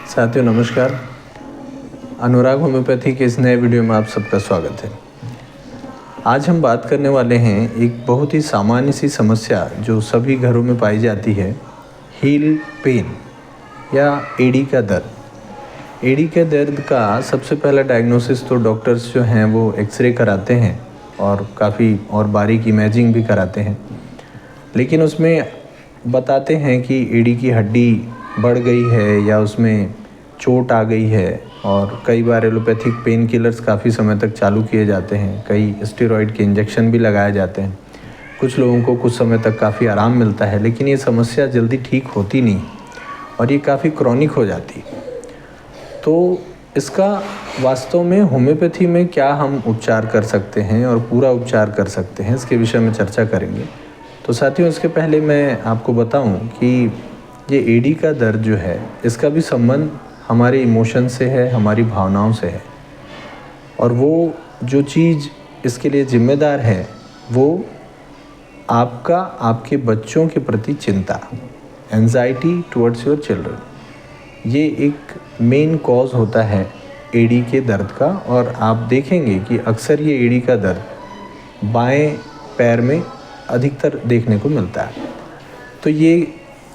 साथियों नमस्कार। अनुराग होम्योपैथी के इस नए वीडियो में आप सबका स्वागत है। आज हम बात करने वाले हैं एक बहुत ही सामान्य सी समस्या जो सभी घरों में पाई जाती है, हील पेन या एड़ी का दर्द। एड़ी के दर्द का सबसे पहला डायग्नोसिस तो डॉक्टर्स जो हैं वो एक्सरे कराते हैं और काफ़ी और बारीक इमेजिंग भी कराते हैं, लेकिन उसमें बताते हैं कि एड़ी की हड्डी बढ़ गई है या उसमें चोट आ गई है। और कई बार एलोपैथिक पेन किलर्स काफ़ी समय तक चालू किए जाते हैं, कई स्टेरॉइड के इंजेक्शन भी लगाए जाते हैं। कुछ लोगों को कुछ समय तक काफ़ी आराम मिलता है, लेकिन ये समस्या जल्दी ठीक होती नहीं और ये काफ़ी क्रॉनिक हो जाती। तो इसका वास्तव में होम्योपैथी में क्या हम उपचार कर सकते हैं और पूरा उपचार कर सकते हैं, इसके विषय में चर्चा करेंगे। तो साथियों, इसके पहले मैं आपको बताऊं कि ये एड़ी का दर्द जो है, इसका भी संबंध हमारे इमोशन से है, हमारी भावनाओं से है। और वो जो चीज़ इसके लिए जिम्मेदार है वो आपके बच्चों के प्रति चिंता, एंजाइटी टुवर्ड्स योर चिल्ड्रन। ये एक मेन कॉज होता है एड़ी के दर्द का। और आप देखेंगे कि अक्सर ये एड़ी का दर्द बाएं पैर में अधिकतर देखने को मिलता है। तो ये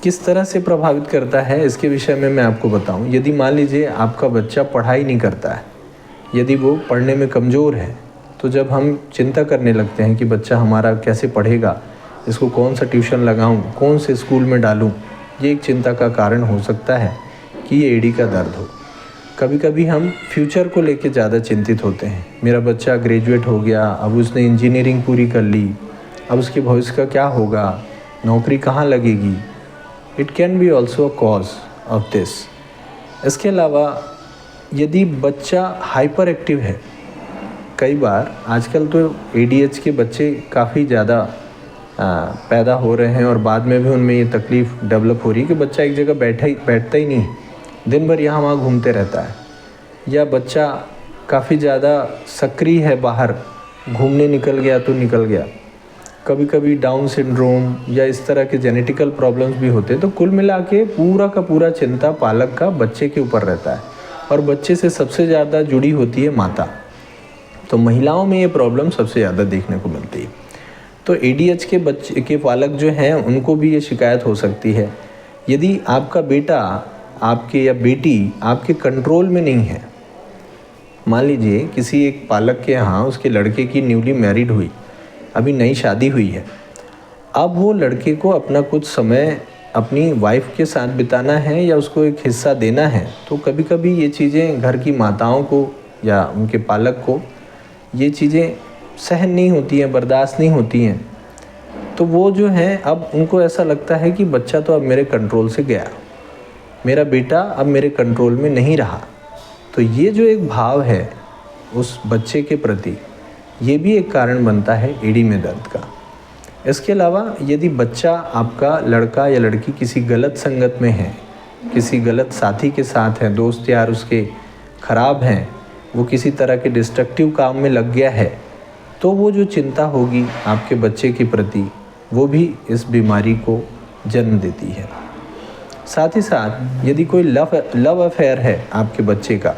किस तरह से प्रभावित करता है, इसके विषय में मैं आपको बताऊं। यदि मान लीजिए आपका बच्चा पढ़ाई नहीं करता है, यदि वो पढ़ने में कमज़ोर है, तो जब हम चिंता करने लगते हैं कि बच्चा हमारा कैसे पढ़ेगा, इसको कौन सा ट्यूशन लगाऊं, कौन से स्कूल में डालूं, ये एक चिंता का कारण हो सकता है कि ये एड़ी का दर्द हो। कभी कभी हम फ्यूचर को लेके ज़्यादा चिंतित होते हैं। मेरा बच्चा ग्रेजुएट हो गया, अब उसने इंजीनियरिंग पूरी कर ली, अब उसके भविष्य का क्या होगा, नौकरी कहाँ लगेगी। It can be also a cause of this. इसके अलावा यदि बच्चा हाइपर एक्टिव है, कई बार आजकल तो ADH के बच्चे काफ़ी ज़्यादा पैदा हो रहे हैं और बाद में भी उनमें ये तकलीफ़ डेवलप हो रही है कि बच्चा एक जगह बैठता ही नहीं, दिन भर यहाँ वहाँ घूमते रहता है। या बच्चा काफ़ी ज़्यादा सक्रिय है, बाहर घूमने निकल गया तो निकल गया। कभी कभी डाउन सिंड्रोम या इस तरह के जेनेटिकल प्रॉब्लम्स भी होते हैं। तो कुल मिला के पूरा का पूरा चिंता पालक का बच्चे के ऊपर रहता है और बच्चे से सबसे ज़्यादा जुड़ी होती है माता। तो महिलाओं में ये प्रॉब्लम सबसे ज़्यादा देखने को मिलती है। तो ADH के बच्चे के पालक जो हैं उनको भी ये शिकायत हो सकती है। यदि आपका बेटा आपके या बेटी आपके कंट्रोल में नहीं है, मान लीजिए किसी एक पालक के यहाँ उसके लड़के की न्यूली मैरिड हुई, अभी नई शादी हुई है, अब वो लड़के को अपना कुछ समय अपनी वाइफ के साथ बिताना है या उसको एक हिस्सा देना है, तो कभी कभी ये चीज़ें घर की माताओं को या उनके पालक को ये चीज़ें सहन नहीं होती हैं, बर्दाश्त नहीं होती हैं। तो वो जो है, अब उनको ऐसा लगता है कि बच्चा तो अब मेरे कंट्रोल से गया, मेरा बेटा अब मेरे कंट्रोल में नहीं रहा। तो ये जो एक भाव है उस बच्चे के प्रति, ये भी एक कारण बनता है एड़ी में दर्द का। इसके अलावा यदि बच्चा आपका लड़का या लड़की किसी गलत संगत में है, किसी गलत साथी के साथ है, दोस्त यार उसके ख़राब हैं, वो किसी तरह के डिस्ट्रक्टिव काम में लग गया है, तो वो जो चिंता होगी आपके बच्चे के प्रति, वो भी इस बीमारी को जन्म देती है। साथ ही साथ यदि कोई लव अफेयर है आपके बच्चे का,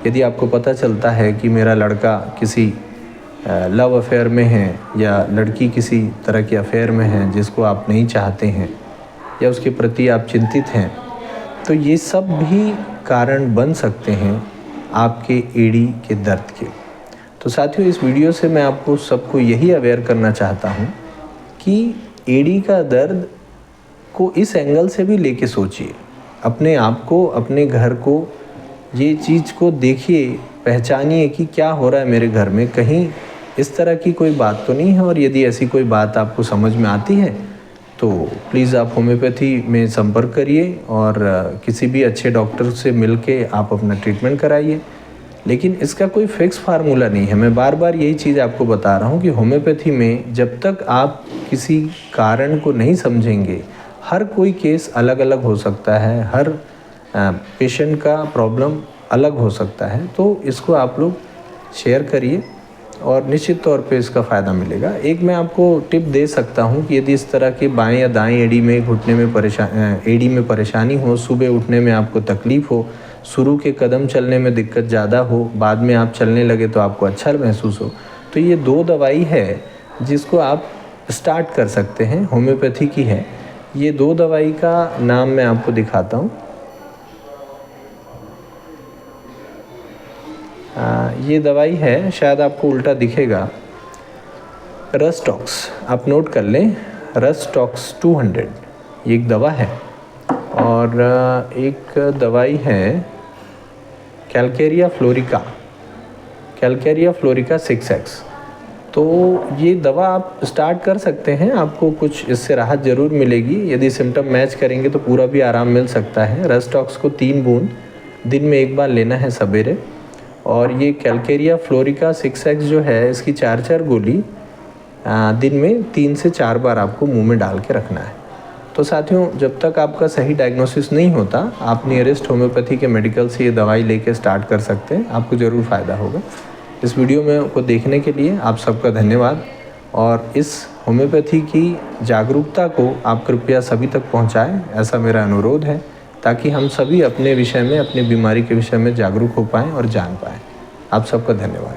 यदि आपको पता चलता है कि मेरा लड़का किसी लव अफेयर में है या लड़की किसी तरह के अफेयर में है जिसको आप नहीं चाहते हैं या उसके प्रति आप चिंतित हैं, तो ये सब भी कारण बन सकते हैं आपके एड़ी के दर्द के। तो साथियों, इस वीडियो से मैं आपको सबको यही अवेयर करना चाहता हूँ कि एड़ी का दर्द को इस एंगल से भी लेके सोचिए। अपने आप को, अपने घर को, ये चीज़ को देखिए, पहचानिए कि क्या हो रहा है मेरे घर में, कहीं इस तरह की कोई बात तो नहीं है। और यदि ऐसी कोई बात आपको समझ में आती है तो प्लीज़ आप होम्योपैथी में संपर्क करिए और किसी भी अच्छे डॉक्टर से मिलके आप अपना ट्रीटमेंट कराइए। लेकिन इसका कोई फिक्स फार्मूला नहीं है। मैं बार बार यही चीज़ आपको बता रहा हूँ कि होम्योपैथी में जब तक आप किसी कारण को नहीं समझेंगे, हर कोई केस अलग अलग हो सकता है, हर पेशेंट का प्रॉब्लम अलग हो सकता है। तो इसको आप लोग शेयर करिए और निश्चित तौर पे इसका फ़ायदा मिलेगा। एक मैं आपको टिप दे सकता हूँ कि यदि इस तरह के बाएं या दाएं एड़ी में घुटने में एड़ी में परेशानी हो, सुबह उठने में आपको तकलीफ़ हो, शुरू के कदम चलने में दिक्कत ज़्यादा हो, बाद में आप चलने लगे तो आपको अच्छा महसूस हो, तो ये 2 दवाई है जिसको आप स्टार्ट कर सकते हैं, होम्योपैथी की है। ये 2 दवाई का नाम मैं आपको दिखाता हूँ। ये दवाई है, शायद आपको उल्टा दिखेगा, रस्टॉक्स, आप नोट कर लें, रस्टॉक्स 200 ये एक दवा है। और एक दवाई है कैलकेरिया फ्लोरिका 6X। तो ये दवा आप स्टार्ट कर सकते हैं, आपको कुछ इससे राहत ज़रूर मिलेगी। यदि सिम्टम मैच करेंगे तो पूरा भी आराम मिल सकता है। रस्टॉक्स को 3 बूंद दिन में 1 बार लेना है सवेरे। और ये कैलकेरिया फ्लोरिका 6X जो है, इसकी 4-4 गोली दिन में 3 से 4 बार आपको मुंह में डाल के रखना है। तो साथियों, जब तक आपका सही डायग्नोसिस नहीं होता, आप नियरेस्ट होम्योपैथी के मेडिकल से ये दवाई लेके स्टार्ट कर सकते हैं, आपको ज़रूर फ़ायदा होगा। इस वीडियो में को देखने के लिए आप सबका धन्यवाद। और इस होम्योपैथी की जागरूकता को आप कृपया सभी तक पहुंचाएं, ऐसा मेरा अनुरोध है, ताकि हम सभी अपने विषय में, अपनी बीमारी के विषय में जागरूक हो पाएँ और जान पाएँ। आप सबका धन्यवाद।